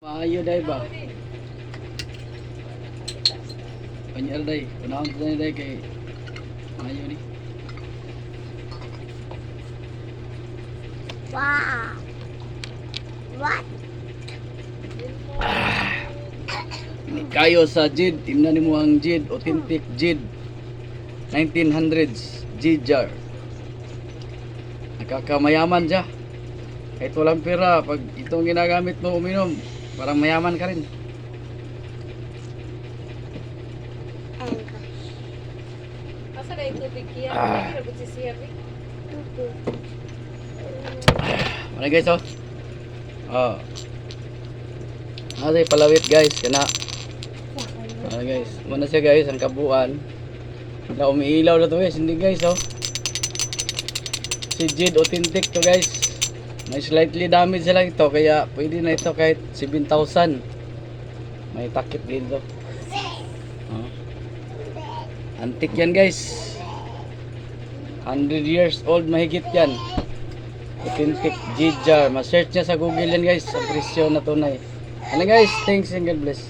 Maayo day ba? Panyar day. Panahon ko day kay maayo ni. Wow. What? Ni kayo sa JID, timna nimo ang JID, authentic JID. 1900s JID jar. Nakakamayaman siya. Kahit walang pera, pag itong ginagamit mo uminom, parang mayaman ka rin. Asa na yung tubig yan? Hindi na si Sir. Ano guys oh? Oh. Ay palawit guys, kana. Ano guys, muna siya guys ang kabuuan. Na umiilaw na to guys, hindi guys oh. Si JID authentic to guys. May slightly damage lang ito kaya pwede na ito kahit 7,000. May takip dito. Oh. Antique yan guys. 100 years old mahigit yan. Authentic JID jar. Ma-search niya sa Google yan guys. Sa presyo na tunay. Ano guys, thanks and God bless.